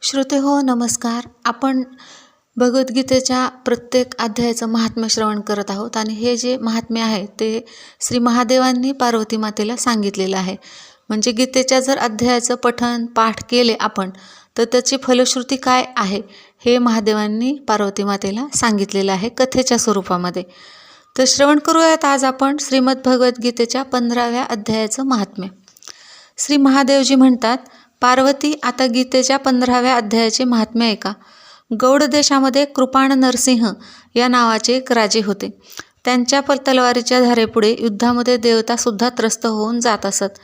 श्रोते हो नमस्कार. आपण भगवद्गीतेच्या प्रत्येक अध्यायाचं महात्म्य श्रवण करत आहोत आणि हे जे महात्म्य आहे ते श्री महादेवांनी पार्वती मातेला सांगितलेलं आहे. म्हणजे गीतेच्या जर अध्यायाचं पठण पाठ केले आपण तर त्याची फलश्रुती काय आहे हे महादेवांनी पार्वती मातेला सांगितलेलं आहे कथेच्या स्वरूपामध्ये. तर श्रवण करूयात आज आपण श्रीमद्भगवद्गीतेच्या 15व्या अध्यायाचं महात्म्य. श्री महादेवजी म्हणतात, पार्वती, आता गीतेच्या 15व्या अध्यायाचे महात्म्य आहे का. गौड देशामध्ये कृपाण नरसिंह या नावाचे एक राजे होते. त्यांच्या तलवारीच्या धारेपुढे युद्धामध्ये देवतासुद्धा त्रस्त होऊन जात असत.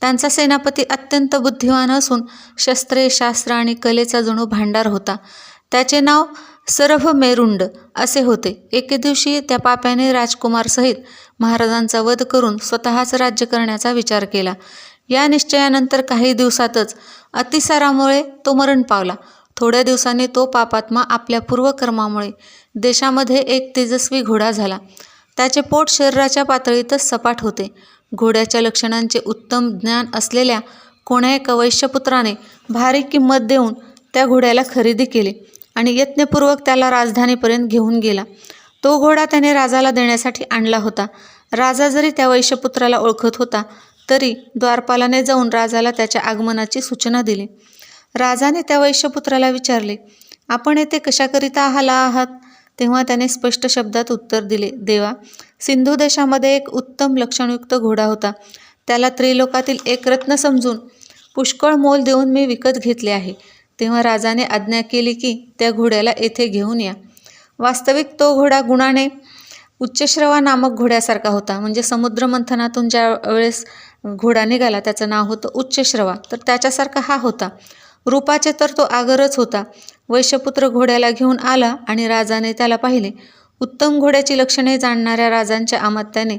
त्यांचा सेनापती अत्यंत बुद्धिवान असून शस्त्रे शास्त्र आणि कलेचा जणू भांडार होता. त्याचे नाव सरभमेरुंड असे होते. एके दिवशी त्या पाप्याने राजकुमारसहित महाराजांचा वध करून स्वतःच राज्य करण्याचा विचार केला. या निश्चयानंतर काही दिवसातच अतिसारामुळे तो मरण पावला. थोड्या दिवसांनी तो पापात्मा आपल्या पूर्वकर्मामुळे देशामध्ये एक तेजस्वी घोडा झाला. त्याचे पोट शरीराच्या पातळीतच सपाट होते. घोड्याच्या लक्षणांचे उत्तम ज्ञान असलेल्या कोण्या एका वैश्यपुत्राने भारी किंमत देऊन त्या घोड्याला खरेदी केले आणि यत्नपूर्वक त्याला राजधानीपर्यंत घेऊन गेला. तो घोडा त्याने राजाला देण्यासाठी आणला होता. राजा जरी त्या वैश्यपुत्राला ओळखत होता तरी द्वारपालाने जाऊन राजाला त्याच्या आगमनाची सूचना दिली. राजाने त्या वैश्यपुत्राला विचारले, आपण येथे कशाकरिता आला आहात. तेव्हा त्याने स्पष्ट शब्दात उत्तर दिले, देवा, सिंधू देशामध्ये एक उत्तम लक्षणयुक्त घोडा होता. त्याला त्रिलोकातील एक रत्न समजून पुष्कळ मोल देऊन मी विकत घेतले आहे. तेव्हा राजाने आज्ञा केली की त्या घोड्याला येथे घेऊन या. वास्तविक तो घोडा गुणाने उच्चश्रवा नामक घोड्यासारखा होता. म्हणजे समुद्र मंथनातून ज्या वेळेस घोडा निघाला त्याचं नाव होतं उच्चश्रवा, तर त्याच्यासारखा हा होता. रूपाचे तर तो आगरच होता. वैश्यपुत्र घोड्याला घेऊन आला आणि राजाने त्याला पाहिले. उत्तम घोड्याची लक्षणे जाणणाऱ्या राजांच्या अमात्याने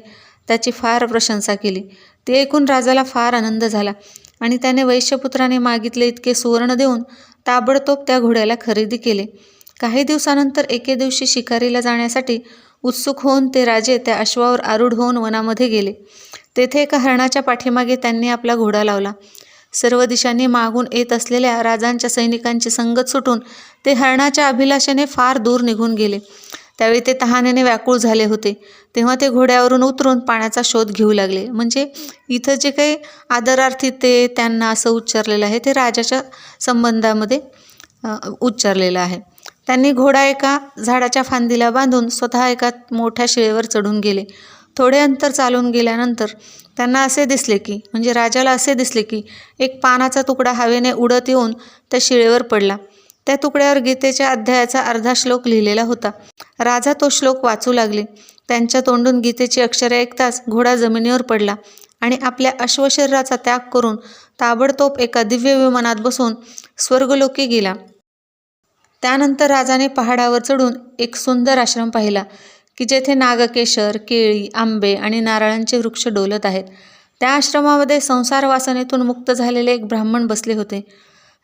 त्याची फार प्रशंसा केली. ते ऐकून राजाला फार आनंद झाला आणि त्याने वैश्यपुत्राने मागितले इतके सुवर्ण देऊन ताबडतोब त्या घोड्याला खरेदी केले. काही दिवसानंतर एके दिवशी शिकारीला जाण्यासाठी उत्सुक होऊन ते राजे त्या अश्वावर आरूढ होऊन वनामध्ये गेले. तेथे एका हरणाच्या पाठीमागे त्यांनी आपला घोडा लावला. सर्व दिशांनी मागून येत असलेल्या राजांच्या सैनिकांची संगत सुटून ते हरणाच्या अभिलाषेने फार दूर निघून गेले. त्यावेळी ते तहानेने व्याकुळ झाले होते. तेव्हा ते घोड्यावरून उतरून पाण्याचा शोध घेऊ लागले. म्हणजे इथं जे काही आदरार्थी ते त्यांना असं उच्चारलेलं आहे ते राजाच्या संबंधामध्ये उच्चारलेलं आहे. त्यांनी घोडा एका झाडाच्या फांदीला बांधून स्वतः एका मोठ्या शिळेवर चढून गेले. थोडे अंतर चालून गेल्यानंतर त्यांना असे दिसले की म्हणजे राजाला असे दिसले की एक पानाचा तुकडा हवेने उडत येऊन त्या शिळेवर पडला. त्या तुकड्यावर गीतेच्या अध्यायाचा अर्धा श्लोक लिहिलेला होता. राजा तो श्लोक वाचू लागले. त्यांच्या तोंडून गीतेची अक्षरे ऐकताच घोडा जमिनीवर पडला आणि आपल्या अश्वशरीराचा त्याग करून ताबडतोब एका दिव्य विमानात बसून स्वर्गलोकी गेला. त्यानंतर राजाने पहाडावर चढून एक सुंदर आश्रम पाहिला की जेथे नागकेशर, केळी, आंबे आणि नारळांचे वृक्ष डोलत आहेत. त्या आश्रमामध्ये संसार वासनेतून मुक्त झालेले एक ब्राह्मण बसले होते.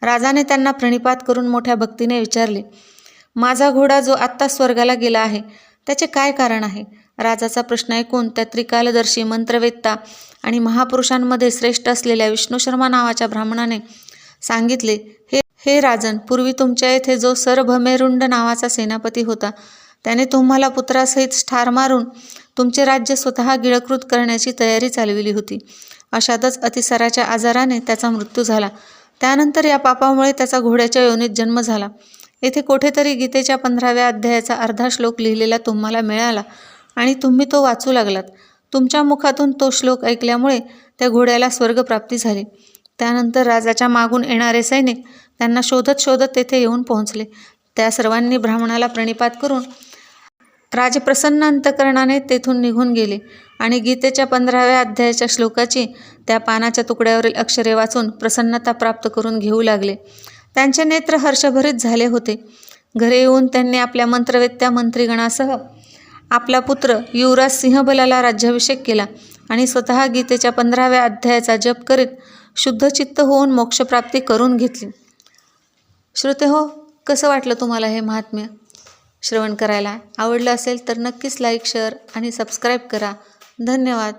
राजाने त्यांना प्रणिपात करून मोठ्या भक्तीने विचारले, माझा घोडा जो आत्ता स्वर्गाला गेला आहे त्याचे काय कारण आहे. राजाचा प्रश्न ऐकून त्या त्रिकालदर्शी मंत्रवेत्ता आणि महापुरुषांमध्ये श्रेष्ठ असलेल्या विष्णू शर्मा नावाच्या ब्राह्मणाने सांगितले, हे राजन, पूर्वी तुमच्या येथे जो सरभमेरुंड नावाचा सेनापती होता त्याने तुम्हाला पुत्रासहित ठार मारून तुमचे राज्य स्वतः गिळकृत करण्याची तयारी चालविली होती. अशातच अतिसाराच्या आजाराने त्याचा मृत्यू झाला. त्यानंतर या पापामुळे त्याचा घोड्याच्या योनीत जन्म झाला. येथे कुठेतरी गीतेच्या 15व्या अध्यायाचा अर्धा श्लोक लिहिलेला तुम्हाला मिळाला आणि तुम्ही तो वाचू लागलात. तुमच्या मुखातून तो श्लोक ऐकल्यामुळे त्या घोड्याला स्वर्गप्राप्ती झाली. त्यानंतर राजाच्या मागून येणारे सैनिक त्यांना शोधत शोधत तेथे येऊन पोहोचले. त्या सर्वांनी ब्राह्मणाला प्रणिपात करून राजे प्रसन्न अंतकरणाने तेथून निघून गेले आणि गीतेच्या 15व्या अध्यायाच्या श्लोकाची त्या पानाच्या तुकड्यावरील अक्षरे वाचून प्रसन्नता प्राप्त करून घेऊ लागले. त्यांचे नेत्र हर्षभरित झाले होते. घरी येऊन त्यांनी आपल्या मंत्रवेत्या मंत्रीगणासह आपला पुत्र युवराज सिंहबलाला राज्याभिषेक केला आणि स्वतः गीतेच्या 15व्या अध्यायाचा जप करीत शुद्ध चित्त होऊन मोक्षप्राप्ती करून घेतली. श्रोते हो, कसं वाटलं तुम्हाला हे महात्म्य श्रवण करायला. आवडलं असेल तर नक्कीच लाईक, शेअर आणि सबस्क्राईब करा. धन्यवाद.